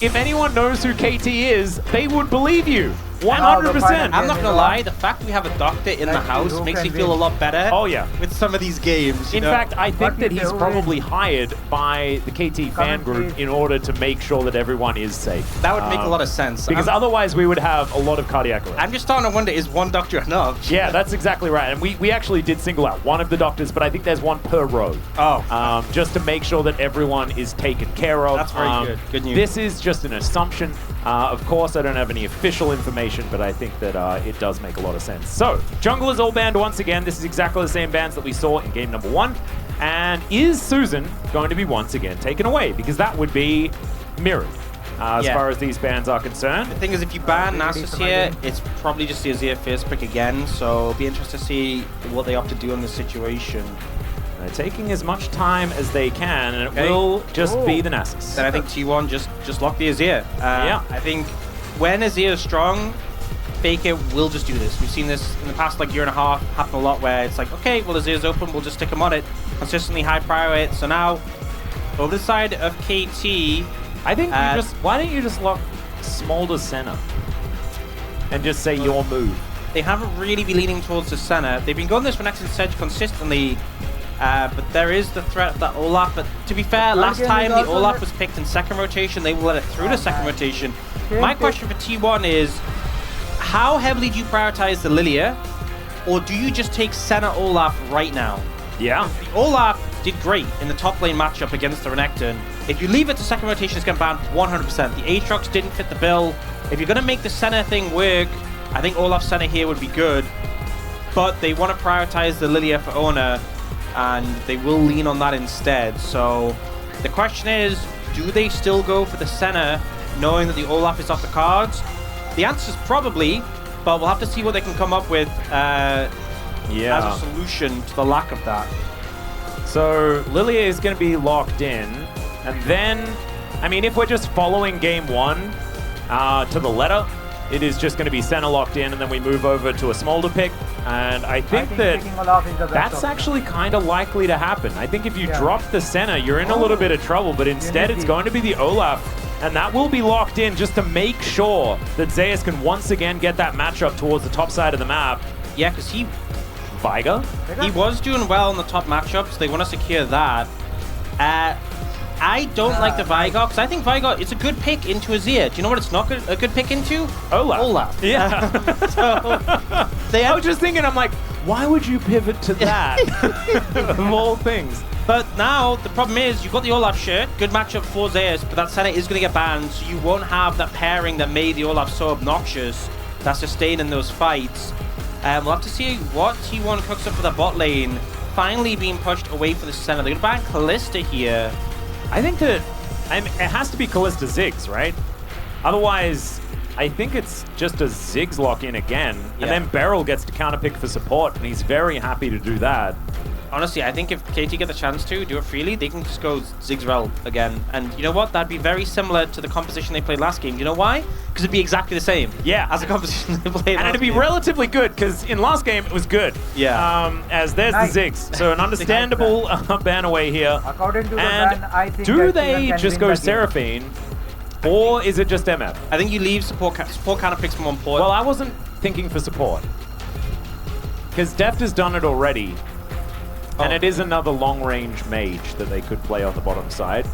If anyone knows who KT is, they would believe you. 100%. I'm not gonna lie, the fact we have a doctor in the house makes me feel a lot better. Oh yeah. With some of these games. In fact, I think that he's probably hired by the KT fan group in order to make sure that everyone is safe. That would make a lot of sense. Because otherwise we would have a lot of cardiac arrest. I'm just starting to wonder, is one doctor enough? Yeah, that's exactly right. And we actually did single out one of the doctors, but I think there's one per row. Oh. Just to make sure that everyone is taken care of. That's very good. Good news. This is just an assumption. Of course, I don't have any official information, but I think that it does make a lot of sense. So, jungle is all banned once again. This is exactly the same bans that we saw in game number 1. And is Susan going to be once again taken away? Because that would be mirrored as far as these bans are concerned. The thing is, if you ban Nasus here, it's probably just the Azir first pick again. So it'll be interesting to see what they opt to do in this situation. They're taking as much time as they can, and it will just be the Nasus. Then I think T1 just lock the Azir. Yeah. I think when Azir is strong, Faker will just do this. We've seen this in the past like year and a half happen a lot where it's like, okay, well Azir's open, we'll just stick him on it. Consistently high priority. So now, over the side of KT, I think why don't you just lock Smolder center and just say your move? They haven't really been leaning towards the center. They've been going this for Nexus Sedge consistently. But there is the threat of that Olaf. But to be fair, last time the Olaf was picked in second rotation, they will let it through the second rotation. My question for T1 is, how heavily do you prioritize the Lilia? Or do you just take center Olaf right now? Yeah. The Olaf did great in the top lane matchup against the Renekton. If you leave it to second rotation, it's going to ban 100%. The Aatrox didn't fit the bill. If you're going to make the center thing work, I think Olaf center here would be good. But they want to prioritize the Lilia for Ona, and they will lean on that instead. So the question is, do they still go for the center knowing that the Olaf is off the cards? The answer is probably, but we'll have to see what they can come up with as a solution to the lack of that. So Lilia is going to be locked in, and then, I mean, if we're just following game 1 to the letter, it is just going to be center locked in, and then we move over to a Smolder pick. And I think that's actually kind of likely to happen. I think if you drop the center, you're in a little bit of trouble, but instead it's going to be the Olaf, and that will be locked in just to make sure that Zeus can once again get that matchup towards the top side of the map. Yeah, because he was doing well in the top matchups. They want to secure that. I don't like the Vigar, because I think Vigar, it's a good pick into Azir. Do you know what it's not a good pick into? Olaf. Yeah. I was just thinking, I'm like, why would you pivot to that? Of all things. But now, the problem is, you've got the Olaf shirt, good matchup for Zeus, but that center is going to get banned, so you won't have that pairing that made the Olaf so obnoxious that's sustaining those fights. We'll have to see what T1 cooks up for the bot lane, finally being pushed away from the center. They're going to ban Kalista here. I think that it has to be Kalista Ziggs, right? Otherwise, I think it's just a Ziggs lock-in again, and then Beryl gets to counterpick for support, and he's very happy to do that. Honestly, I think if KT get the chance to do it freely, they can just go Ziggs Rel again. And you know what? That'd be very similar to the composition they played last game. You know why? Because it'd be exactly the same. Yeah. As the composition they played and it'd be relatively good, because in last game it was good. Yeah. As there's the Ziggs. So an understandable ban away here. According to and the ban, I think do they just go Seraphine, or is it just MF? I think you leave support counter picks from on port. Well, I wasn't thinking for support, because Deft has done it already. And it is another long-range mage that they could play on the bottom side.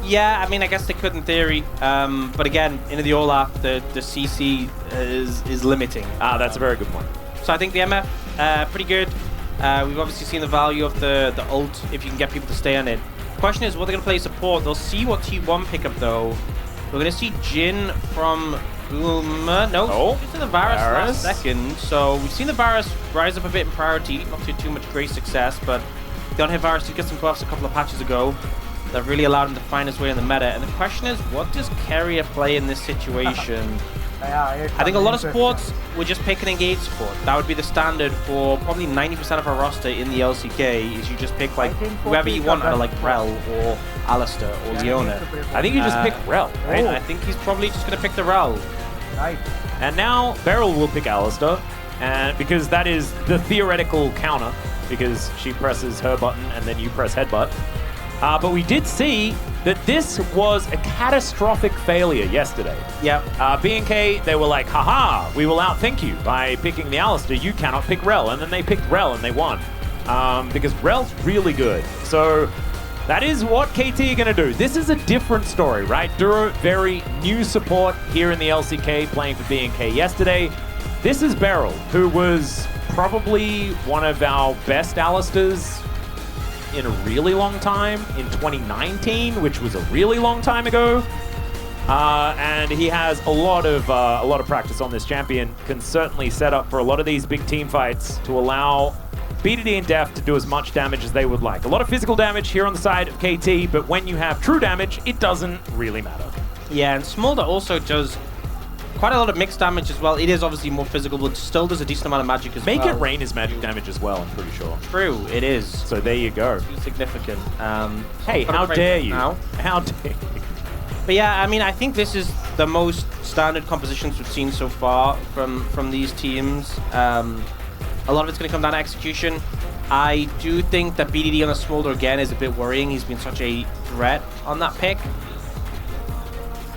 Yeah, I mean, I guess they could in theory. But again, into the Olaf, the CC is limiting. That's a very good point. So I think the MF, pretty good. We've obviously seen the value of the ult if you can get people to stay on it. Question is, what they're going to play support. They'll see what T1 pick up, though. We're going to see Jhin from just in the Varus last second. So we've seen the Varus rise up a bit in priority, not too much great success, but don't hit Varus to get some buffs a couple of patches ago. That really allowed him to find his way in the meta. And the question is, what does Carrier play in this situation? I think a lot of supports would just pick an engage support. That would be the standard for probably 90% of our roster in the LCK, is you just pick like whoever you want out of like Rel or Alistair or Leona. I think you just pick Rel, right? I think he's probably just going to pick the Rel. Right. And now Beryl will pick Alistair, and because that is the theoretical counter, because she presses her button and then you press headbutt. But we did see that this was a catastrophic failure yesterday. Yep. B&K, they were like, haha, we will outthink you by picking the Alistair. You cannot pick Rel. And then they picked Rel and they won. Because Rel's really good. So that is what KT are going to do. This is a different story, right? Duro, very new support here in the LCK, playing for B&K yesterday. This is Beryl, who was probably one of our best Alistairs in a really long time, in 2019, which was a really long time ago. And he has a lot of practice on this champion. Can certainly set up for a lot of these big team fights to allow BDD and Def to do as much damage as they would like. A lot of physical damage here on the side of KT, but when you have true damage, it doesn't really matter. Yeah, and Smolder also does quite a lot of mixed damage as well. It is obviously more physical, but still does a decent amount of magic as well. Make It Rain is magic damage as well, I'm pretty sure. True, it is. So there you go. Too significant. Hey, how dare you? Now. How dare you? But yeah, I mean, I think this is the most standard compositions we've seen so far from these teams. A lot of it's going to come down to execution. I do think that BDD on the Smolder again is a bit worrying. He's been such a threat on that pick.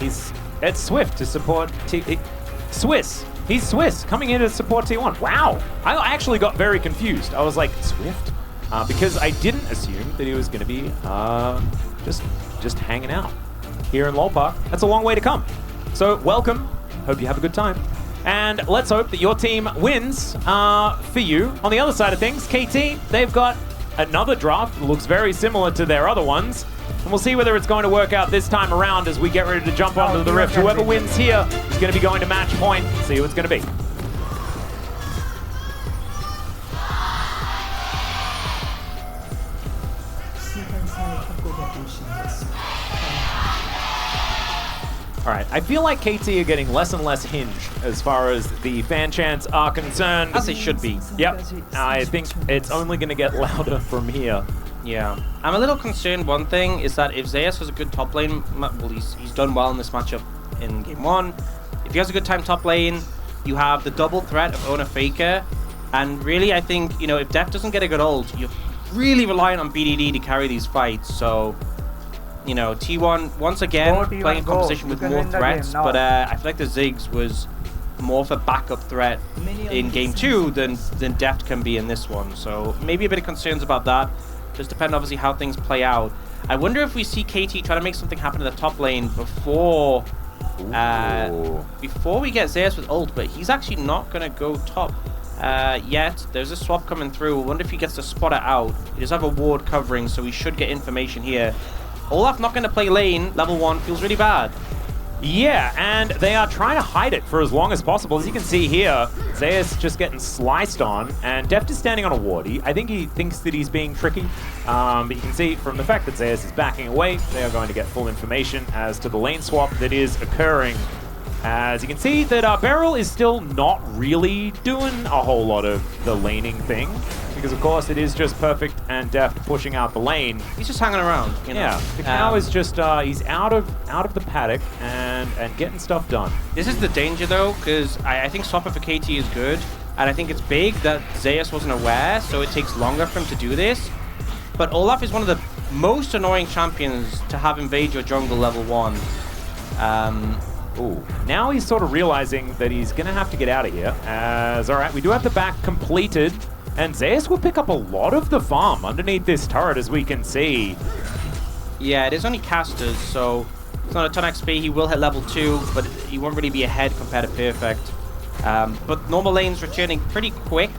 It's Swift to support Swiss. He's Swiss coming in to support T1. Wow. I actually got very confused. I was like, Swift? Because I didn't assume that he was going to be just hanging out here in LoL Park. That's a long way to come. So welcome. Hope you have a good time. And let's hope that your team wins for you. On the other side of things, KT, they've got another draft that looks very similar to their other ones. And we'll see whether it's going to work out this time around as we get ready to jump onto the Rift. Whoever wins here is going to be going to match point. See who it's going to be. All right, I feel like KT are getting less and less hinged as far as the fan chants are concerned. As they should be. Yep, I think it's only going to get louder from here. Yeah. I'm a little concerned. One thing is that if Zeus has a good top lane, well, he's done well in this matchup in game 1. If he has a good time top lane, you have the double threat of Owner Faker. And really, I think, you know, if Def doesn't get a good ult, you're really relying on BDD to carry these fights. So, you know, T1, once again, playing a composition with more threats. But I feel like the Ziggs was more of a backup threat in game 2 than Deft can be in this one. So maybe a bit of concerns about that. Just depend obviously how things play out. I wonder if we see KT try to make something happen in the top lane before we get Zeus with ult, but he's actually not going to go top yet. There's a swap coming through. I wonder if he gets to spot it out. He does have a ward covering, so we should get information here. Olaf not going to play lane. Level 1 feels really bad. Yeah, and they are trying to hide it for as long as possible. As you can see here, Zeus just getting sliced on, and Deft is standing on a ward. I think he thinks that he's being tricky, but you can see from the fact that Zeus is backing away, they are going to get full information as to the lane swap that is occurring. As you can see that Beryl is still not really doing a whole lot of the laning thing, because of course it is just Perfect and Deft pushing out the lane. He's just hanging around, you know? Yeah, the cow is just, he's out of the paddock and getting stuff done. This is the danger though, because I think swapper for KT is good, and I think it's big that Zeus wasn't aware, so it takes longer for him to do this. But Olaf is one of the most annoying champions to have invade your jungle level 1. Ooh. Now he's sort of realizing that he's going to have to get out of here. As, all right, we do have the back completed. And Zeus will pick up a lot of the farm underneath this turret, as we can see. Yeah, it is only casters, so it's not a ton of XP. He will hit level 2, but he won't really be ahead compared to Perfect. But normal lane's returning pretty quick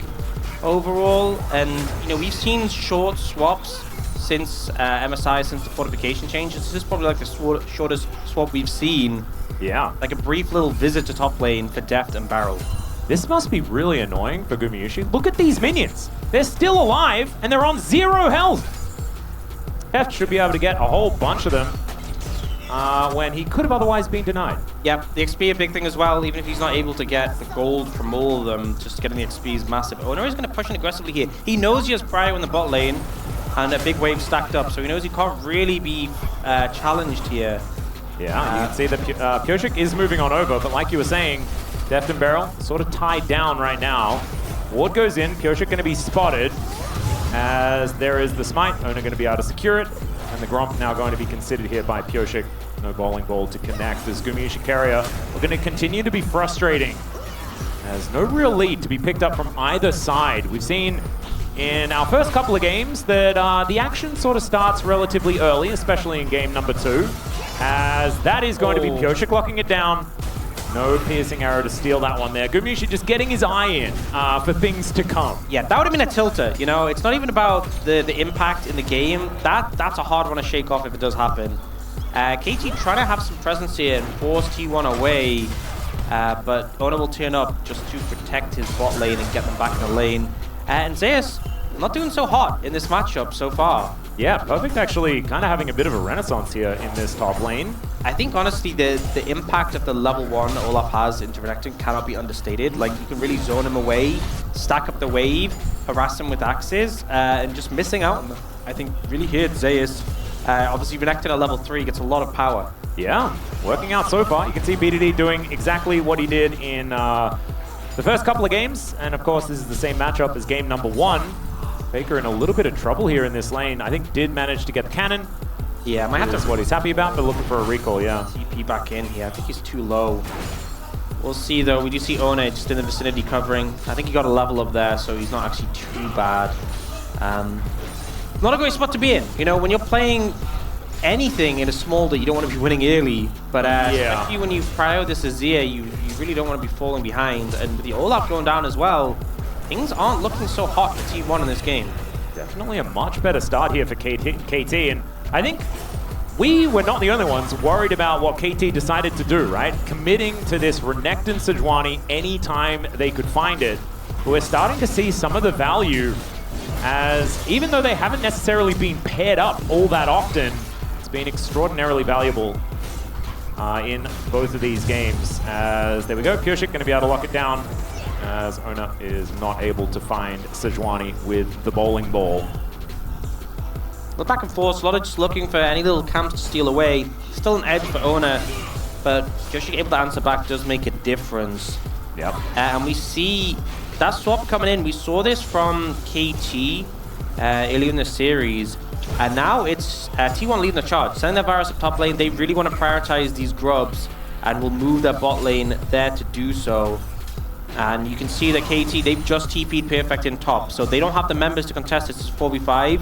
overall. And, you know, we've seen short swaps since MSI, since the fortification changes. This is probably like the shortest swap we've seen. Yeah. Like a brief little visit to top lane for Deft and Beryl. This must be really annoying for Gumayusi. Look at these minions. They're still alive, and they're on 0 health. Deft should be able to get a whole bunch of them when he could have otherwise been denied. Yep, the XP a big thing as well. Even if he's not able to get the gold from all of them, just getting the XP is massive. Owner is going to push in aggressively here. He knows he has Prio in the bot lane, and a big wave stacked up, so he knows he can't really be challenged here. Yeah, you can see that Piotrek is moving on over, but like you were saying, Deft and Beryl sort of tied down right now. Ward goes in, Piotrek going to be spotted as there is the smite. Owner going to be able to secure it. And the Gromp now going to be considered here by Pioshik. No bowling ball to connect as Gumiushi Carrier are going to continue to be frustrating. There's no real lead to be picked up from either side. We've seen in our first couple of games that the action sort of starts relatively early, especially in game number 2, as that is going to be Pioshik locking it down. No piercing arrow to steal that one there. Gumiushi just getting his eye in for things to come. Yeah, that would have been a tilter. You know, it's not even about the impact in the game. That's a hard one to shake off if it does happen. KT trying to have some presence here and force T1 away, but Ona will turn up just to protect his bot lane and get them back in the lane. And Zeus not doing so hot in this matchup so far. Yeah, Perfect actually kind of having a bit of a renaissance here in this top lane. I think honestly the impact of the level 1 Olaf has into Renekton cannot be understated. Like, you can really zone him away, stack up the wave, harass him with axes, and just missing out on them. I think really hit Zeus. Obviously Renekton at level 3 gets a lot of power. Yeah, working out so far. You can see BDD doing exactly what he did in the first couple of games. And of course, this is the same matchup as game number 1. Faker in a little bit of trouble here in this lane. I think did manage to get the cannon. Yeah, might have to. That's what he's happy about, but looking for a recall, yeah. TP back in here. I think he's too low. We'll see though. We do see Ona just in the vicinity covering. I think he got a level up there, so he's not actually too bad. Not a great spot to be in. You know, when you're playing anything in a small that you don't want to be winning early, but especially when you prio this Azir, you really don't want to be falling behind. And with the Olaf going down as well, things aren't looking so hot for T1 in this game. Definitely a much better start here for KT, and I think we were not the only ones worried about what KT decided to do, right? Committing to this Renekton Sejuani anytime they could find it. But we're starting to see some of the value, as even though they haven't necessarily been paired up all that often, it's been extraordinarily valuable in both of these games. As there we go, Pioshik going to be able to lock it down, as Ona is not able to find Sejuani with the bowling ball. Look back and forth, a lot of just looking for any little camps to steal away. Still an edge for Ona, but Pioshik able to answer back does make a difference. Yep. And we see that swap coming in. We saw this from KT earlier in the series, and now it's T1 leading the charge. Sending their Varus up top lane. They really want to prioritize these grubs and will move their bot lane there to do so. And you can see that KT, they've just TP'd Perfect in top, so they don't have the members to contest this. It's 4v5.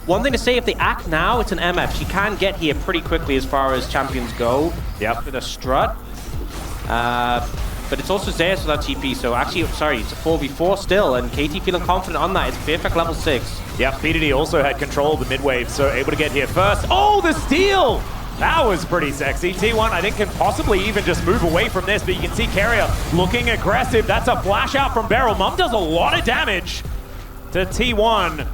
One thing to say, if they act now, it's an MF. She can get here pretty quickly as far as champions go. Yep. With a strut. But it's also Zeus without TP, so actually, sorry, it's a 4v4 still, and KT feeling confident on that. It's Perfect level 6. Yep, BDD also had control of the mid wave, so able to get here first. Oh, the steal! That was pretty sexy. T1, I think, can possibly even just move away from this, but you can see Carrier looking aggressive. That's a flash out from Beryl. Mum does a lot of damage to T1,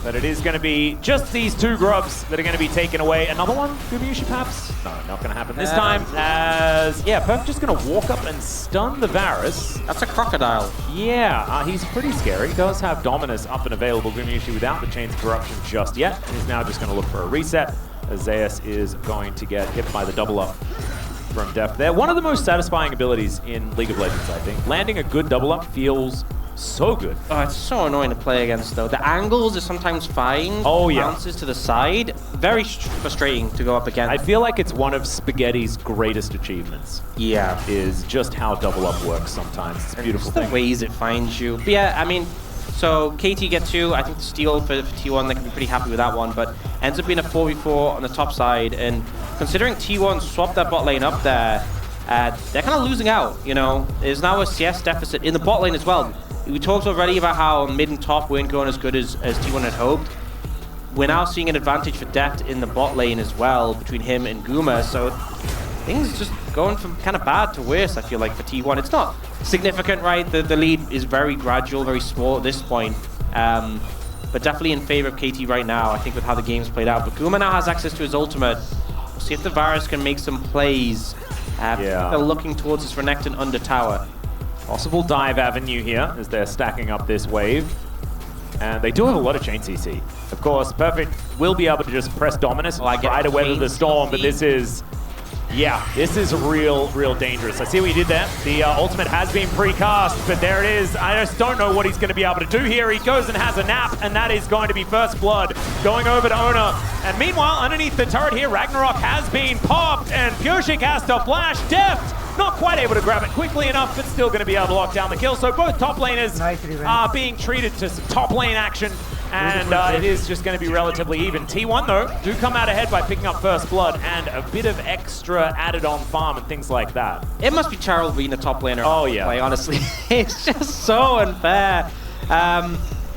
but it is going to be just these 2 grubs that are going to be taken away. Another one, Gumiushi perhaps? No, not going to happen this time, as, yeah, Perf just going to walk up and stun the Varus. That's a crocodile. Yeah, he's pretty scary. He does have Dominus up and available. Gumiushi without the Chains of Corruption just yet. He's now just going to look for a reset, as Zeus is going to get hit by the double up from Def there. One of the most satisfying abilities in League of Legends, I think. Landing a good double up feels so good. Oh, it's so annoying to play against, though. The angles are sometimes fine. Oh, yeah. Bounces to the side. Very frustrating to go up against. I feel like it's one of Spaghetti's greatest achievements. Yeah. Is just how double up works sometimes. It's a beautiful thing. The ways it finds you. But yeah, I mean, so KT get 2. I think the steal for T1, they can be pretty happy with that one, but ends up being a 4v4 on the top side. And considering T1 swapped that bot lane up there, they're kind of losing out, you know. There's now a CS deficit in the bot lane as well. We talked already about how mid and top weren't going as good as T1 had hoped. We're now seeing an advantage for Deft in the bot lane as well between him and Guma, so things just going from kind of bad to worse, I feel like, for T1. It's not significant, right? The lead is very gradual, very small at this point, but definitely in favor of KT right now, I think, with how the game's played out. But Guma now has access to his ultimate. We'll see if the Varus can make some plays. They're looking towards this Renekton under tower. Possible dive avenue here as they're stacking up this wave. And they do have a lot of chain CC. Of course, Perfect will be able to just press Dominus and try to weather the storm, but this is... Yeah, this is real dangerous. I see what you did there. The ultimate has been precast, but there it is. I just don't know what he's going to be able to do here. He goes and has a nap, and that is going to be first blood going over to Ona. And meanwhile, underneath the turret here, Ragnarok has been popped, and Pyosik has to flash. Deft not quite able to grab it quickly enough, but still going to be able to lock down the kill. So both top laners are being treated to some top lane action, and it is just going to be relatively even. T1, though, do come out ahead by picking up first blood and a bit of extra added on farm and things like that. It must be Charles being the top laner. Oh, yeah. Like, honestly, it's just so unfair.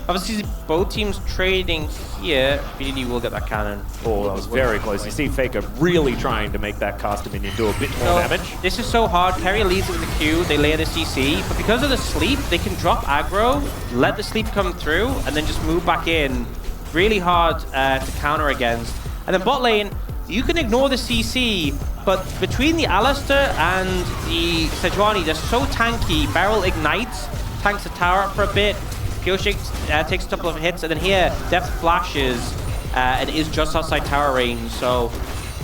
Obviously, both teams trading here. BDD will get that cannon. Oh, that was very close. You see Faker really trying to make that caster minion do a bit more damage. This is so hard. Keria leads with the Q. They layer the CC. But because of the sleep, they can drop aggro, let the sleep come through, and then just move back in. Really hard to counter against. And then bot lane, you can ignore the CC, but between the Alistar and the Sejuani, they're so tanky. Barrel ignites, tanks the tower up for a bit. Pyosik takes a couple of hits, and then here, Deft flashes, and is just outside tower range. So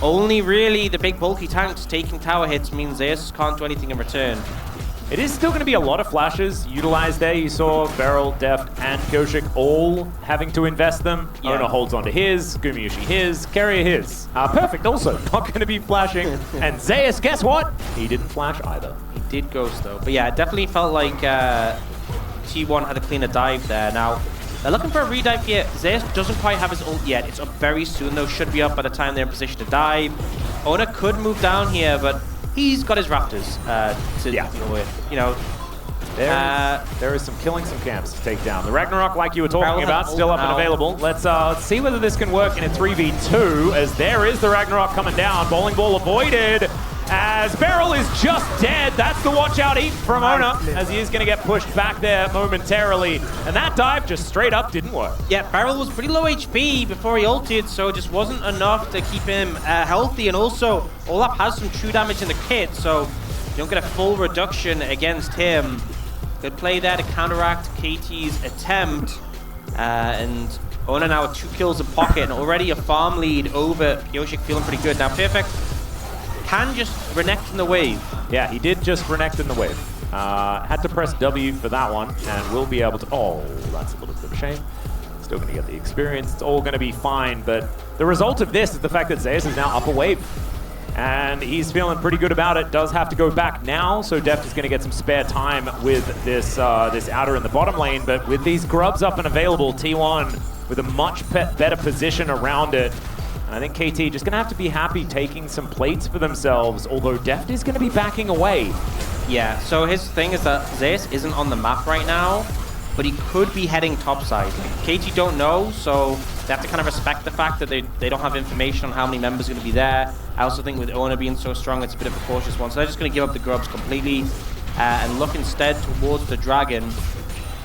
only really the big bulky tanks taking tower hits means Zeus can't do anything in return. It is still going to be a lot of flashes utilized there. You saw Beryl, Deft, and Pyosik all having to invest them. Yeah. Ona holds onto his, Gumayushi his, Keria his. Perfect also, not going to be flashing. And Zeus, guess what? He didn't flash either. He did ghost though. But yeah, it definitely felt like T1 had a cleaner dive there. Now, they're looking for a redive here. Zeus doesn't quite have his ult yet. It's up very soon though, should be up by the time they're in position to dive. Ona could move down here, but he's got his Raptors to deal with. You know, there is some killing some camps to take down. The Ragnarok, like you were talking about, still up and available. Let's see whether this can work in a 3v2, as there is the Ragnarok coming down. Bowling ball avoided, as Beryl is just dead. That's the watch out eat from Ona, as he is going to get pushed back there momentarily. And that dive just straight up didn't work. Yeah, Beryl was pretty low HP before he ulted, so it just wasn't enough to keep him healthy. And also, Olaf has some true damage in the kit, so you don't get a full reduction against him. Good play there to counteract KT's attempt. And Ona now with 2 kills in pocket and already a farm lead over Pyosik, feeling pretty good. Now, Perfect can just renect in the wave. Yeah, he did just renect in the wave. Had to press W for that one, and will be able to... Oh, that's a little bit of a shame. Still going to get the experience. It's all going to be fine, but the result of this is the fact that Zeus is now up a wave. And he's feeling pretty good about it. Does have to go back now, so Deft is going to get some spare time with this this outer in the bottom lane. But with these grubs up and available, T1 with a much better position around it. And I think KT just going to have to be happy taking some plates for themselves, although Deft is going to be backing away. Yeah, so his thing is that Zeus isn't on the map right now, but he could be heading topside. KT don't know, so they have to kind of respect the fact that they don't have information on how many members are going to be there. I also think with Ona being so strong, it's a bit of a cautious one. So they're just going to give up the grubs completely and look instead towards the dragon.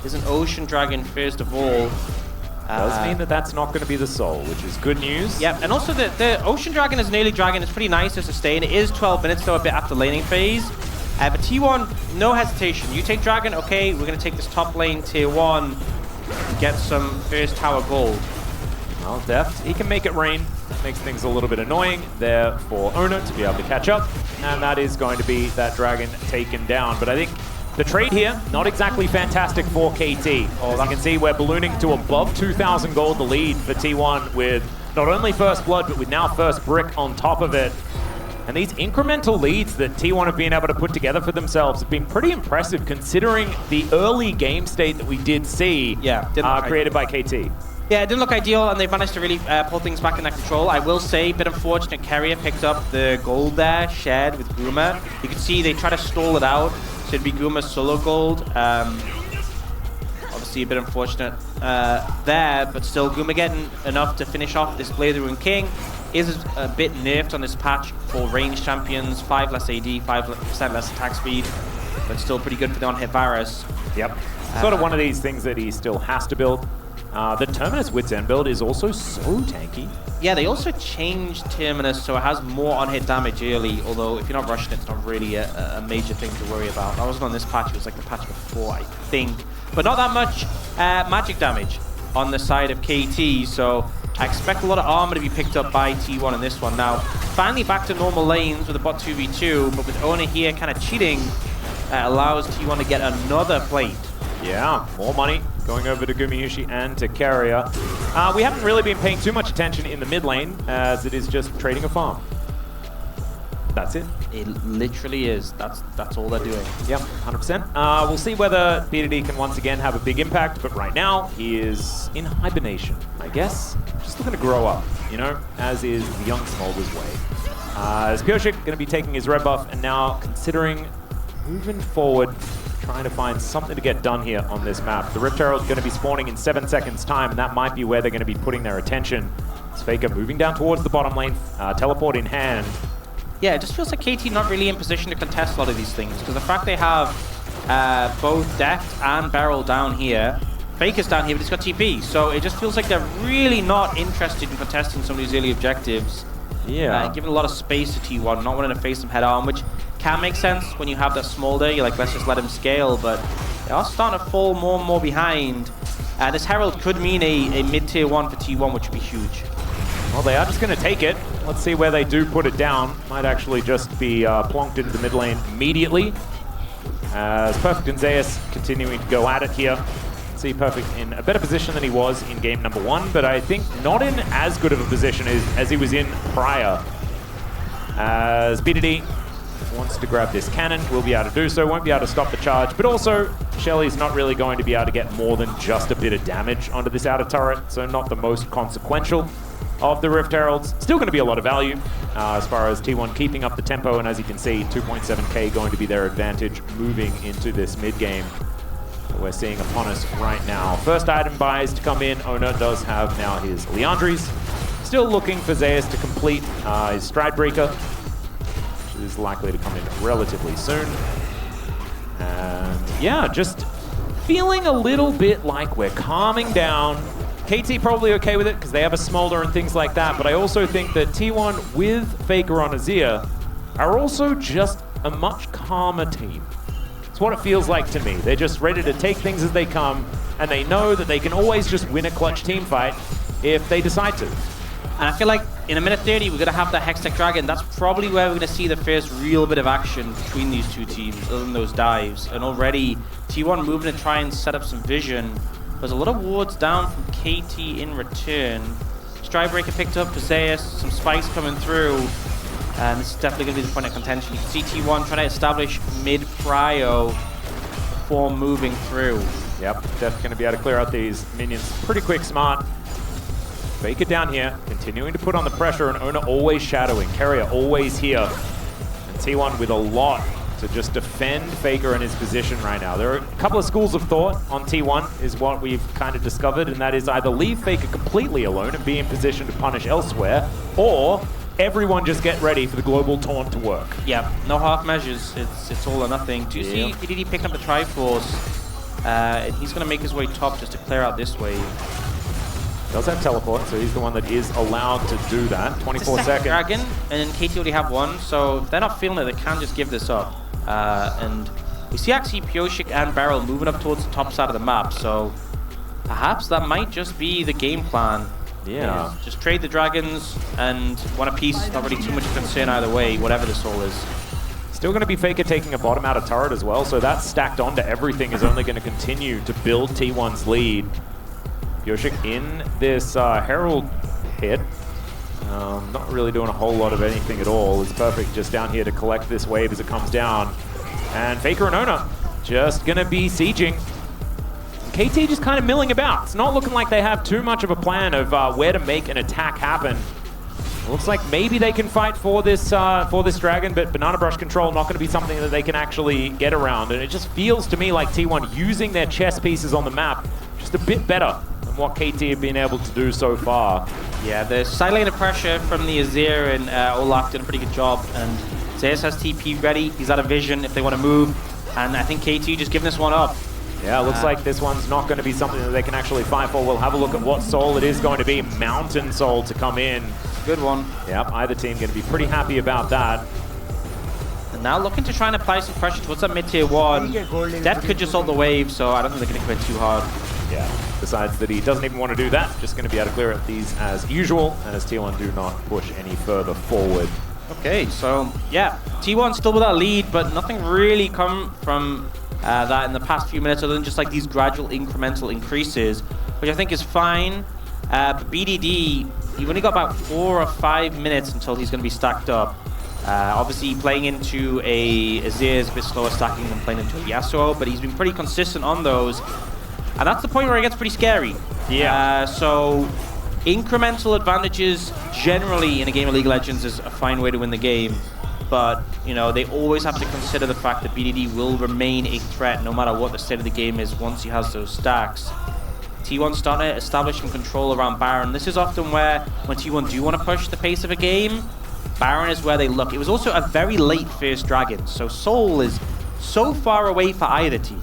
There's an ocean dragon first of all. Does mean that that's not going to be the soul, which is good news. Yep, and also the ocean dragon is an early dragon. It's pretty nice to sustain. It is 12 minutes though, a bit after laning phase. But T1, no hesitation. You take dragon, okay, we're going to take this top lane tier 1 and get some first tower gold. Well, Deft, he can make it rain. Makes things a little bit annoying there for Ona to be able to catch up. And that is going to be that dragon taken down. But I think the trade here, not exactly fantastic for KT. As you can see, we're ballooning to above 2,000 gold, the lead for T1 with not only first blood, but with now first brick on top of it. And these incremental leads that T1 have been able to put together for themselves have been pretty impressive considering the early game state that we did see created by KT. Yeah, it didn't look ideal, and they've managed to really pull things back in their control. I will say, a bit unfortunate, Keria picked up the gold there, shared with Guma. You can see they try to stall it out, so it'd be Guma's solo gold. Obviously a bit unfortunate there, but still Guma getting enough to finish off this Blade of the Ruin King. Is a bit nerfed on this patch for range champions, 5 less AD, 5% less attack speed, but still pretty good for the on-hit Varus. Yep, sort of one of these things that he still has to build. The Terminus Wits End build is also so tanky. Yeah, they also changed Terminus so it has more on-hit damage early, although if you're not rushing it, it's not really a major thing to worry about. I wasn't on this patch, it was like the patch before, I think. But not that much magic damage on the side of KT, so I expect a lot of armor to be picked up by T1 in this one. Now, finally back to normal lanes with a bot 2v2, but with Ona here kind of cheating, allows T1 to get another plate. Yeah, more money going over to Gumayushi and to Carrier. We haven't really been paying too much attention in the mid lane, as it is just trading a farm. That's it. It literally is. That's all they're doing. Yep, 100%. We'll see whether BDD can once again have a big impact, but right now he is in hibernation, I guess. Just looking to grow up, you know, as is the young Smolder's way. As Pioshik going to be taking his red buff and now considering moving forward, trying to find something to get done here on this map. The Rift Herald's going to be spawning in 7 seconds time, and that might be where they're going to be putting their attention. It's Faker moving down towards the bottom lane, teleport in hand. Yeah, it just feels like KT not really in position to contest a lot of these things, because the fact they have both Deft and Beryl down here, Faker's down here, but he's got TP, so it just feels like they're really not interested in contesting some of these early objectives. Yeah. Giving a lot of space to T1, not wanting to face them head on, which can make sense when you have that Smolder. You're like, let's just let him scale, but they are starting to fall more and more behind. This Herald could mean a mid-tier 1 for T1, which would be huge. Well, they are just going to take it. Let's see where they do put it down. Might actually just be plonked into the mid lane immediately. As Perfect and Zeus continuing to go at it here. See Perfect in a better position than he was in game number 1, but I think not in as good of a position as he was in prior. As BDD wants to grab this cannon, will be able to do so, won't be able to stop the charge, but also Shelly's not really going to be able to get more than just a bit of damage onto this outer turret, so not the most consequential of the Rift Heralds. Still going to be a lot of value as far as T1 keeping up the tempo, and as you can see, 2.7k going to be their advantage moving into this mid game that we're seeing upon us right now. First item buys to come in. Ona does have now his Leandries. Still looking for Zeus to complete his Stridebreaker, which is likely to come in relatively soon. And yeah, just feeling a little bit like we're calming down. KT probably okay with it because they have a Smolder and things like that, but I also think that T1 with Faker on Azir are also just a much calmer team. It's what it feels like to me. They're just ready to take things as they come, and they know that they can always just win a clutch team fight if they decide to. And I feel like in a minute 30, we're going to have that Hextech Dragon. That's probably where we're going to see the first real bit of action between these two teams, other than those dives. And already, T1 moving to try and set up some vision. There's a lot of wards down from KT in return. Stridebreaker picked up for Zeus, some spikes coming through. And this is definitely going to be the point of contention. You can see T1 trying to establish mid-prio before moving through. Yep, Death's going to be able to clear out these minions pretty quick, smart. Faker down here, continuing to put on the pressure, and Ona always shadowing. Carrier always here. And T1 with a lot to just defend Faker in his position right now. There are a couple of schools of thought on T1 is what we've kind of discovered, and that is either leave Faker completely alone and be in position to punish elsewhere, or everyone just get ready for the global taunt to work. Yep, no half measures. It's all or nothing. Do you see BDD picking up the Triforce? He's going to make his way top just to clear out this wave. Does have teleport, so he's the one that is allowed to do that. 24 seconds. Dragon, and then KT already have one, so if they're not feeling it, they can just give this up. And we see actually Pioshik and Beryl moving up towards the top side of the map, so perhaps that might just be the game plan. Yeah. Just trade the dragons and one apiece, not really too much concern either way, whatever the soul is. Still going to be Faker taking a bottom out of turret as well, so that stacked onto everything is only going to continue to build T1's lead. Pioshik in this Herald hit. Not really doing a whole lot of anything at all. It's Perfect just down here to collect this wave as it comes down. And Faker and Ona just going to be sieging. KT just kind of milling about. It's not looking like they have too much of a plan of where to make an attack happen. Looks like maybe they can fight for this dragon, but Banana Brush control not going to be something that they can actually get around. And it just feels to me like T1 using their chess pieces on the map just a bit better than what KT have been able to do so far. Yeah, the side lane of pressure from the Azir and Olaf did a pretty good job. And Zeus has TP ready. He's out of vision if they want to move. And I think KT just giving this one up. Yeah, looks like this one's not going to be something that they can actually fight for. We'll have a look at what soul it is going to be. Mountain Soul to come in. Good one. Yep, either team going to be pretty happy about that. And now looking to try and apply some pressure towards that mid-tier 1. Death could just hold the wave, so I don't think they're going to commit too hard. Yeah, decides that he doesn't even want to do that. Just going to be able to clear up these as usual, as T1 do not push any further forward. Okay, so yeah, T1 still with that lead, but nothing really come from that in the past few minutes other than just like these gradual incremental increases, which I think is fine. But BDD, you've only got about 4 or 5 minutes until he's going to be stacked up. Obviously playing into a Azir is a bit slower stacking than playing into a Yasuo, but he's been pretty consistent on those. And that's the point where it gets pretty scary. Yeah. So incremental advantages generally in a game of League of Legends is a fine way to win the game. But, you know, they always have to consider the fact that BDD will remain a threat no matter what the state of the game is once he has those stacks. T1 starting to establish some control around Baron. This is often where, when T1 do want to push the pace of a game, Baron is where they look. It was also a very late first dragon, so Soul is so far away for either team.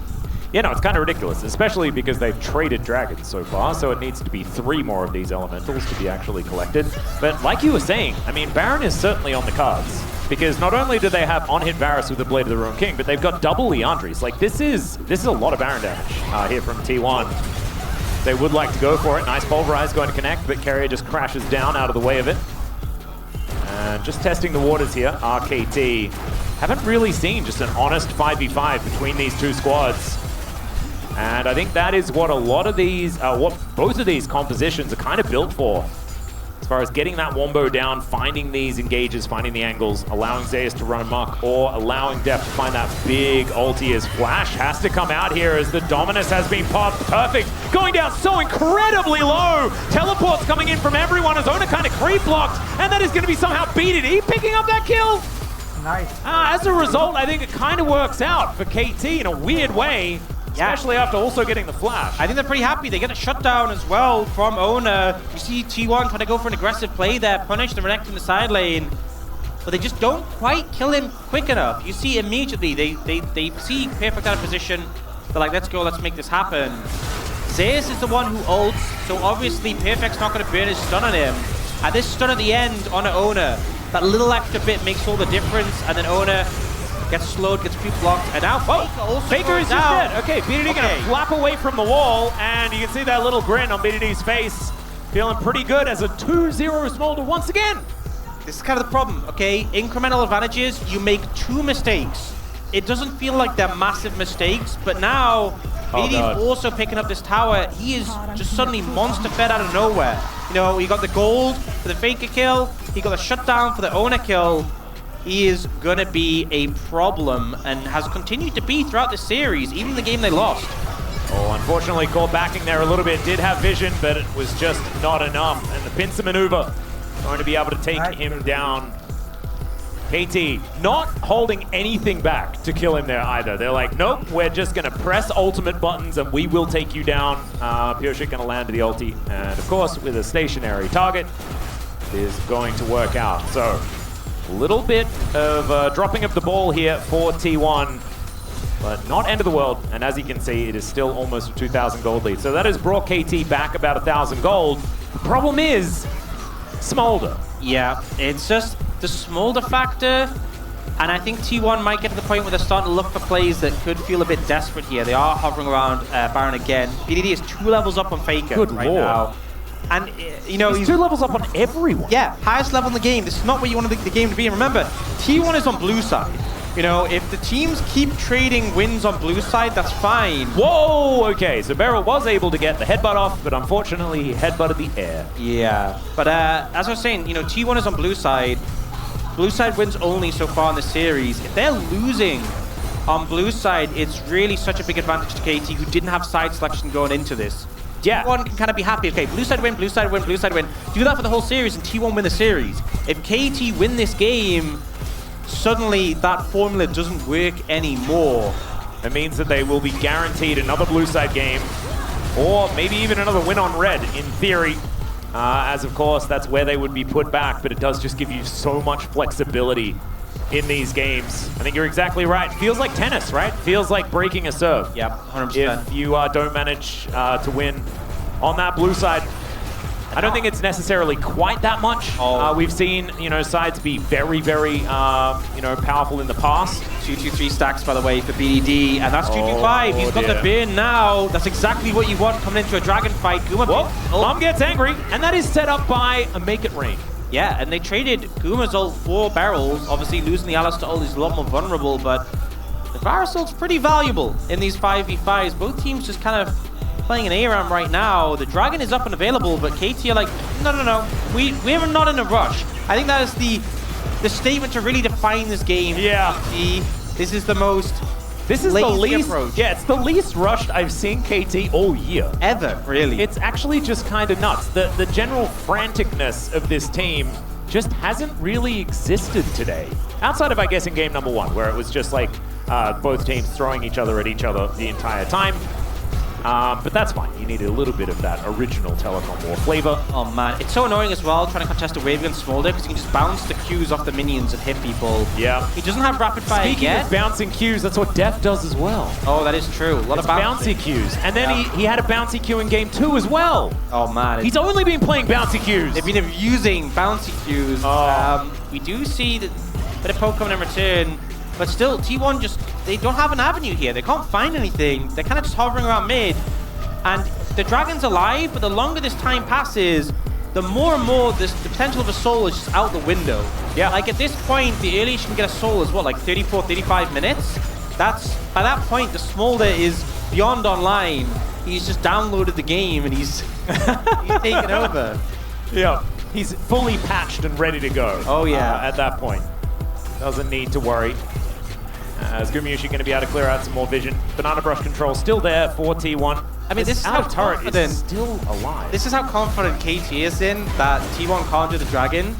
Yeah, no, it's kind of ridiculous, especially because they've traded dragons so far, so it needs to be 3 more of these elementals to be actually collected. But like you were saying, I mean, Baron is certainly on the cards, because not only do they have on-hit Varus with the Blade of the Ruined King, but they've got double Leandries. Like, this is a lot of Baron damage here from T1. They would like to go for it. Nice Pulverize going to connect, but Carrier just crashes down out of the way of it. And just testing the waters here, RKT haven't really seen just an honest 5v5 between these two squads. And I think that is what a lot of these, what both of these compositions are kind of built for. As far as getting that Wombo down, finding these engages, finding the angles, allowing Zeus to run amok, or allowing Def to find that big ulti as Flash has to come out here as the Dominus has been popped. Perfect. Going down so incredibly low. Teleports coming in from everyone as Ona kind of creep blocked, and that is going to be somehow BDD picking up that kill. Nice. As a result, I think it kind of works out for KT in a weird way. Especially after also getting the flash. I think they're pretty happy. They get a shutdown as well from Ona. You see T1 trying to go for an aggressive play there, punish the Renekton in the side lane, but they just don't quite kill him quick enough. You see immediately, they see Perfect out of position. They're like, let's go, let's make this happen. Zeus is the one who ults, so obviously Perfect's not going to burn his stun on him. And this stun at the end on Ona, that little extra bit makes all the difference, and then Ona gets slowed, gets creep blocked, and now Faker is just dead. Okay, BDD gonna flap away from the wall, and you can see that little grin on BDD's face. Feeling pretty good as a 2-0 Smolder once again. This is kind of the problem, okay? Incremental advantages, you make 2 mistakes. It doesn't feel like they're massive mistakes, but now BDD's also picking up this tower. He is just suddenly monster fed out of nowhere. You know, he got the gold for the Faker kill, he got the shutdown for the Ona kill. He is going to be a problem and has continued to be throughout the series, even the game they lost. Oh, unfortunately, caught backing there a little bit. Did have vision, but it was just not enough. And the pincer maneuver going to be able to take him down. KT not holding anything back to kill him there either. They're like, nope, we're just going to press ultimate buttons and we will take you down. Pureshit going to land to the ulti. And of course, with a stationary target, it is going to work out. So, little bit of dropping of the ball here for T1, but not end of the world. And as you can see, it is still almost a 2,000 gold lead. So that has brought KT back about 1,000 gold. The problem is Smolder. Yeah, it's just the Smolder factor. And I think T1 might get to the point where they're starting to look for plays that could feel a bit desperate here. They are hovering around Baron again. BDD is 2 levels up on Faker now. And, you know, he's 2 levels up on everyone. Yeah, highest level in the game. This is not where you want the game to be. And remember, T1 is on blue side. You know, if the teams keep trading wins on blue side, that's fine. Whoa, okay. So Beryl was able to get the headbutt off, but unfortunately he headbutted the air. Yeah, but as I was saying, you know, T1 is on blue side. Blue side wins only so far in the series. If they're losing on blue side, it's really such a big advantage to KT, who didn't have side selection going into this. Yeah. T1 can kind of be happy. Okay, blue side win, blue side win, blue side win. Do that for the whole series and T1 win the series. If KT win this game, suddenly that formula doesn't work anymore. It means that they will be guaranteed another blue side game, or maybe even another win on red, in theory. As of course, that's where they would be put back, but it does just give you so much flexibility in these games. I think you're exactly right. Feels like tennis, right? Feels like breaking a serve. Yep, 100%. If you don't manage to win on that blue side. I don't think it's necessarily quite that much. We've seen, you know, sides be very, very, you know, powerful in the past. 2-2-3 stacks, by the way, for BDD, and that's 2-2-5. He's got the bin now. That's exactly what you want coming into a dragon fight. Guma, Mom gets angry, and that is set up by a Make It Rain. Yeah, and they traded Guma's ult for Barrels. Obviously, losing the Alistar ult is a lot more vulnerable, but the Varus ult's pretty valuable in these 5v5s. Both teams just kind of playing an ARAM right now. The Dragon is up and available, but KT are like, no. We're not in a rush. I think that is the statement to really define this game. Yeah. This is the most This is the least approach. Yeah, it's the least rushed I've seen KT all year. Ever, really. It's actually just kind of nuts. The general franticness of this team just hasn't really existed today. Outside of, I guess, in game number 1, where it was just like both teams throwing each other at each other the entire time. But that's fine. You need a little bit of that original Telecom War flavor. Oh man, it's so annoying as well trying to contest a wave against Smolder because you can just bounce the Qs off the minions and hit people. Yeah. He doesn't have rapid fire Speaking yet. of bouncing Qs, that's what Def does as well. Oh, that is true. A lot of bouncy Qs. And then he had a bouncy Q in game 2 as well. Oh man. He's only been playing bouncy Qs. They've been using bouncy Qs. We do see that bit of poke coming in return. But still, T1 just, they don't have an avenue here. They can't find anything. They're kind of just hovering around mid. And the Dragon's alive, but the longer this time passes, the more and more the potential of a soul is just out the window. Yeah. Like at this point, the earliest you can get a soul is what, like 34, 35 minutes? That's, by that point, the Smolder is beyond online. He's just downloaded the game and he's taken over. Yeah. He's fully patched and ready to go. Oh yeah. At that point. Doesn't need to worry. Is Gumayusi going to be able to clear out some more vision? Banana Brush control still there for T1. I mean, this is how turret confident, is still alive. This is how confident KT is in that T1 can't do the Dragon.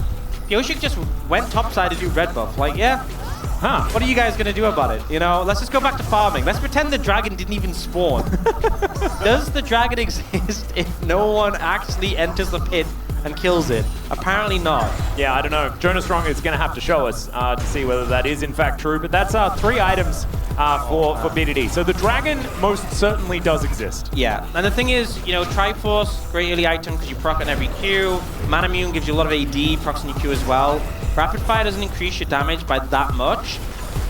Yoshik just went topside to do red buff. Like, yeah, what are you guys going to do about it? You know, let's just go back to farming. Let's pretend the Dragon didn't even spawn. Does the Dragon exist if no one actually enters the pit and kills it? Apparently not. Yeah, I don't know. Jonas Strong is going to have to show us to see whether that is in fact true. But that's 3 items for BDD. So the Dragon most certainly does exist. Yeah, and the thing is, you know, Triforce, great early item because you proc on every Q. Manamune gives you a lot of AD, procs on your Q as well. Rapid Fire doesn't increase your damage by that much.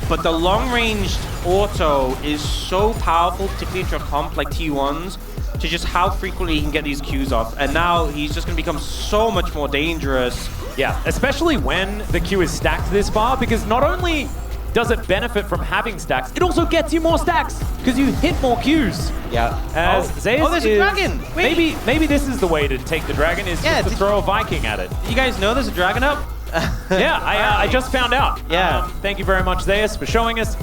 But the long-ranged auto is so powerful, particularly into a comp like T1's, to just how frequently he can get these Qs off. And now he's just going to become so much more dangerous. Yeah, especially when the Q is stacked this far, because not only does it benefit from having stacks, it also gets you more stacks, because you hit more Qs. Yeah. As Zeus there's a dragon! Wait. Maybe this is the way to take the dragon, is just to throw a Viking at it. You guys know there's a dragon up? Yeah, I just found out. Yeah. Thank you very much, Zeus, for showing us.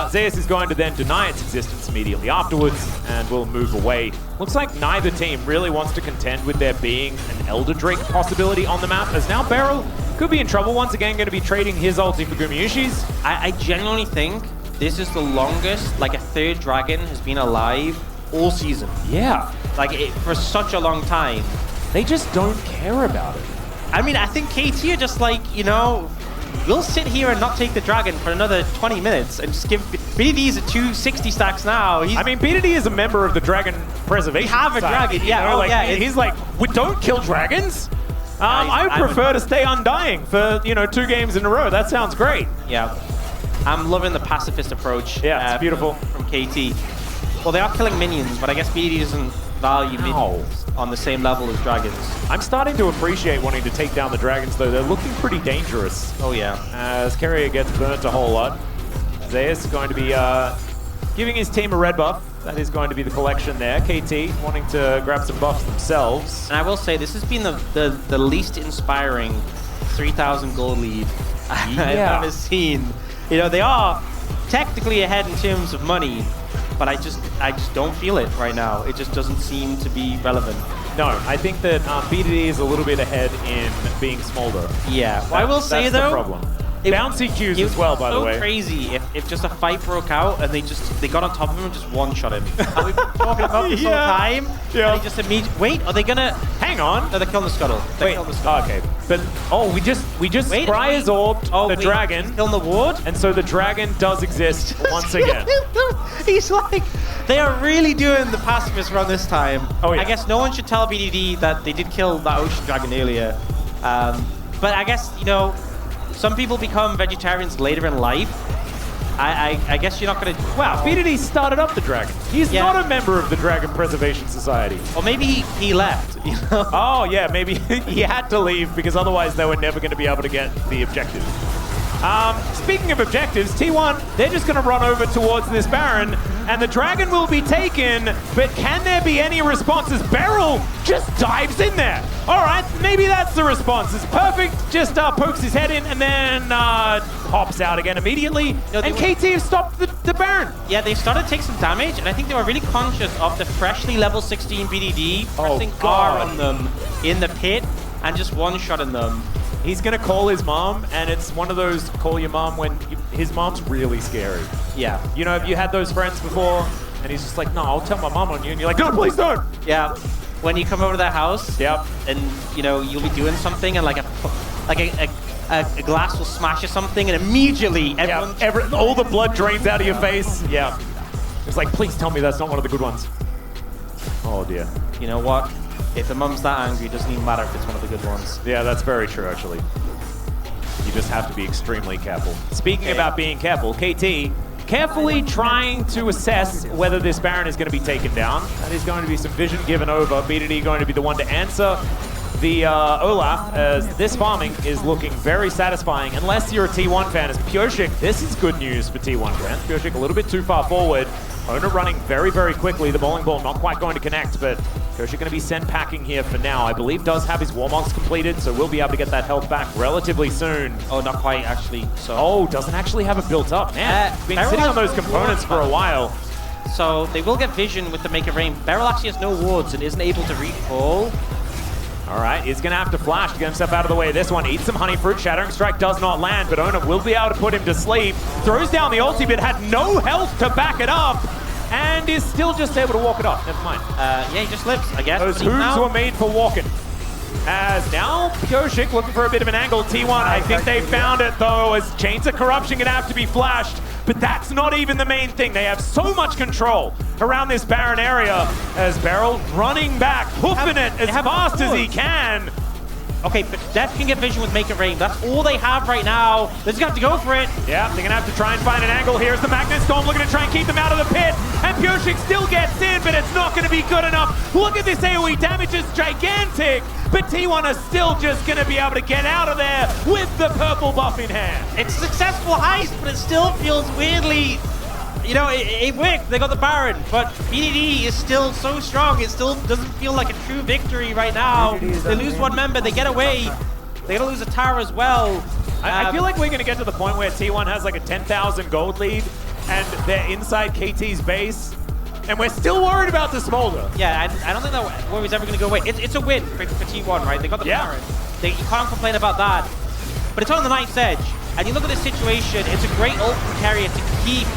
Zeus is going to then deny its existence immediately afterwards, and will move away. Looks like neither team really wants to contend with there being an Elder Drake possibility on the map, as now Beryl could be in trouble once again, going to be trading his ulti for Gumayushi's. I genuinely think this is the longest, like a 3rd dragon has been alive all season. Yeah. Like, for such a long time. They just don't care about it. I mean, I think KT are just like, you know, we'll sit here and not take the dragon for another 20 minutes and just give BDD's at 260 stacks now. I mean, BDD is a member of the Dragon Preservation We have a dragon, yeah. You know, he's like, we don't kill dragons. I prefer to stay undying for, you know, 2 games in a row. That sounds great. Yeah. I'm loving the pacifist approach. Yeah, it's beautiful. From KT. Well, they are killing minions, but I guess BDD doesn't value minions on the same level as dragons. I'm starting to appreciate wanting to take down the dragons, though. They're looking pretty dangerous. Oh, yeah. As Carrier gets burnt a whole lot. Zeus is going to be giving his team a red buff. That is going to be the collection there. KT wanting to grab some buffs themselves. And I will say, this has been the least inspiring 3,000 gold lead I've ever seen. You know, they are technically ahead in terms of money, but I just don't feel it right now. It just doesn't seem to be relevant. No, I think that BDD is a little bit ahead in being Smolder. Yeah. Well, I will say, though, the problem. Bouncy Qs as well, by the way. So crazy if just a fight broke out and they got on top of him and just one-shot him. And we've been talking about this whole time. Yeah. And he just immediately... Wait, are they gonna... Hang on. No, they're killing the scuttle. They're killing the scuttle. Okay. But, we just Spry's orbed the dragon. He's killing the ward? And so the dragon does exist once again. He's like... They are really doing the pacifist run this time. Oh, yeah. I guess no one should tell BDD that they did kill that ocean dragon earlier. But I guess, you know, some people become vegetarians later in life. I guess you're not going to... Wow, BDD started up the dragon. He's not a member of the Dragon Preservation Society. Or maybe he left, you know? Oh, yeah, maybe he had to leave because otherwise they were never going to be able to get the objective. Speaking of objectives, T1, they're just going to run over towards this Baron, and the dragon will be taken, but can there be any responses? Beryl just dives in there. All right, maybe that's the response. It's perfect, just pokes his head in, and then hops out again immediately, and KT have stopped the Baron. Yeah, they started to take some damage, and I think they were really conscious of the freshly level 16 BDD pressing R on them in the pit, and just one-shotting them. He's going to call his mom, and it's one of those call your mom when his mom's really scary. Yeah. You know, have you had those friends before? And he's just like, no, I'll tell my mom on you. And you're like, no, please don't. Yeah. When you come over to their house, and, you know, you'll be doing something, and like a glass will smash or something, and immediately everyone... all the blood drains out of your face. Yeah. It's like, please tell me that's not one of the good ones. Oh, dear. You know what? If the mum's that angry, it doesn't even matter if it's one of the good ones. Yeah, that's very true, actually. You just have to be extremely careful. Speaking about being careful, KT carefully trying to assess whether this Baron is going to be taken down. That is going to be some vision given over. BDD going to be the one to answer the Olaf, as this farming is looking very satisfying. Unless you're a T1 fan, as Pyoshik, this is good news for T1 fans. Pyoshik a little bit too far forward. Owner running very, very quickly. The bowling ball not quite going to connect, but Pyoshik going to be sent packing here for now. I believe does have his warm-ups completed, so we'll be able to get that health back relatively soon. Oh, not quite, actually. So. Oh, doesn't actually have it built up. Man, been sitting on those components for a while. So they will get vision with the Make It Rain. Beryl actually has no wards and isn't able to recall. All right, he's going to have to flash to get himself out of the way. This one eats some honey fruit. Shattering Strike does not land, but Ona will be able to put him to sleep. Throws down the ulti, but had no health to back it up, and is still just able to walk it off. Never mind. Yeah, he just lives, I guess. Those hooves were made for walking. As now, Pyoshik looking for a bit of an angle. T1, I think they found it, though, as Chains of Corruption going to have to be flashed. But that's not even the main thing. They have so much control around this Baron area as Beryl running back, hoofing it as fast as he can. Okay, but Death can get vision with Make It Rain. That's all they have right now. They just have to go for it. Yeah, they're going to have to try and find an angle. Here's the Magnet Storm looking to try and keep them out of the pit. And Pyoshik still gets in, but it's not going to be good enough. Look at this AoE damage, it's gigantic. But T1 are still just going to be able to get out of there with the purple buff in hand. It's a successful heist, but it still feels weirdly... You know, it worked. They got the Baron, but BDD is still so strong. It still doesn't feel like a true victory right now. They lose one member, they get away. They're going to lose a tower as well. I feel like we're going to get to the point where T1 has like a 10,000 gold lead, and they're inside KT's base, and we're still worried about the Smolder. Yeah, I don't think that worry's ever going to go away. It's a win for T1, right? They got the Baron. You can't complain about that. But it's on the knife's edge. And you look at this situation, it's a great ult from Carrier to keep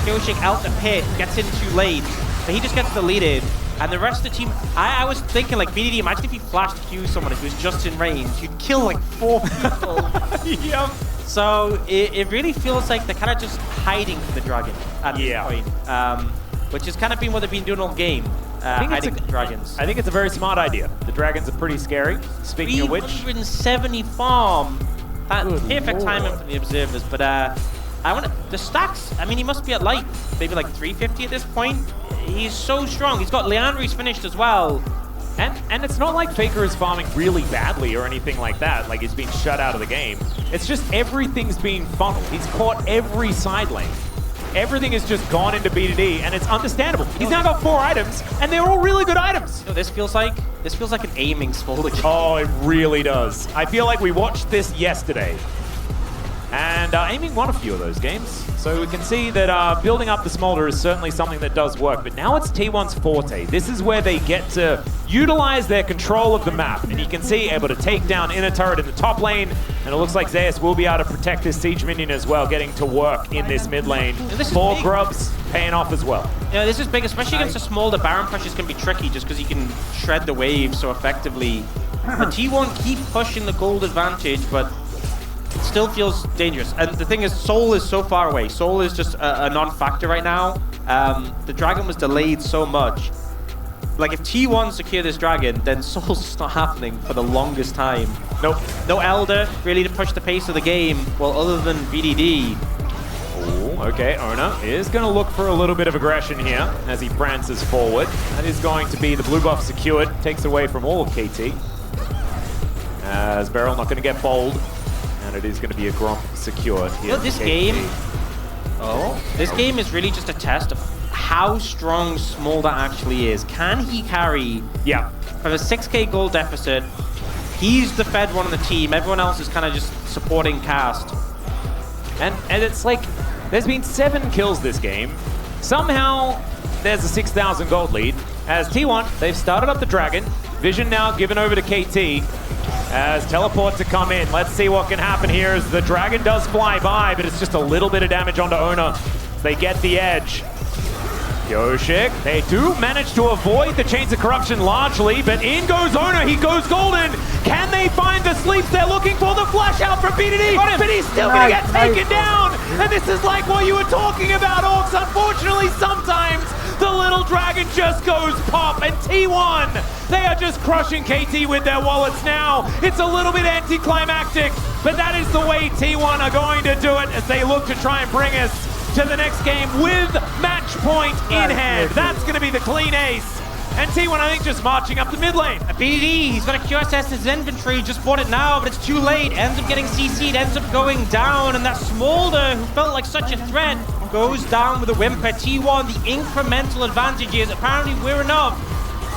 Pyoshik out the pit, gets in too late, but he just gets deleted. And the rest of the team, I was thinking like BDD, imagine if he flashed Q someone if he was just in range, you'd kill like 4 people. Yep. So it really feels like they're kind of just hiding from the dragon at this point, which has kind of been what they've been doing all game, hiding the dragons. I think it's a very smart idea. The dragons are pretty scary. Speaking of which, 370 farm. That perfect timing for the observers, but the stacks, I mean, he must be at like, maybe like 350 at this point. He's so strong. He's got Leandri's finished as well. And it's not like Faker is farming really badly or anything like that, like he's being shut out of the game. It's just everything's being funneled. He's caught every side lane. Everything has just gone into BDD, and it's understandable. He's now got 4 items, and they're all really good items. You know, this feels like an aiming Smolder game. Oh, it really does. I feel like we watched this yesterday. and aiming won a few of those games. So we can see that building up the Smolder is certainly something that does work, but now it's T1's forte. This is where they get to utilize their control of the map, and you can see able to take down inner turret in the top lane, and it looks like Zeus will be able to protect this siege minion as well, getting to work in this mid lane. Four grubs paying off as well. Yeah, this is big, especially against a Smolder. Baron pressures can be tricky just because he can shred the wave so effectively. The T1 keep pushing the gold advantage, but it still feels dangerous. And the thing is, Soul is so far away. Soul is just a non-factor right now. The dragon was delayed so much. Like, if T1 secure this dragon, then Soul's just not happening for the longest time. Nope. No Elder really to push the pace of the game, well, other than BDD. Ooh, okay, Ona is going to look for a little bit of aggression here as he prances forward. That is going to be the blue buff secured. Takes away from all of KT. As Beryl not going to get bold. And it is going to be a Gromp secured here. You know, this game is really just a test of how strong Smolder actually is. Can he carry from a 6k gold deficit? He's the fed one on the team. Everyone else is kind of just supporting cast. And it's like, there's been 7 kills this game. Somehow, there's a 6,000 gold lead. As T1, they've started up the dragon. Vision now given over to KT. As teleport to come in. Let's see what can happen here as the dragon does fly by, but it's just a little bit of damage onto Ona. They get the edge. Yoshik, they do manage to avoid the Chains of Corruption largely, but in goes Ona, he goes golden. Can they find the sleeps they're looking for? The flash out from BDD, but he's still gonna get taken down. And this is like what you were talking about, Orcs. Unfortunately, sometimes the little dragon just goes pop, and T1, they are just crushing KT with their wallets now. It's a little bit anticlimactic, but that is the way T1 are going to do it as they look to try and bring us to the next game with match point in hand. That's going to be the clean ace. And T1, I think, just marching up the mid lane. BDD, he's got a QSS in his inventory, just bought it now, but it's too late. Ends up getting CC'd, ends up going down, and that Smolder, who felt like such a threat, goes down with a whimper. T1, the incremental advantage is apparently we're enough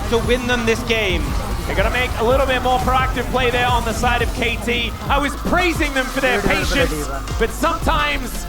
to win them this game. They're going to make a little bit more proactive play there on the side of KT. I was praising them for their patience, but sometimes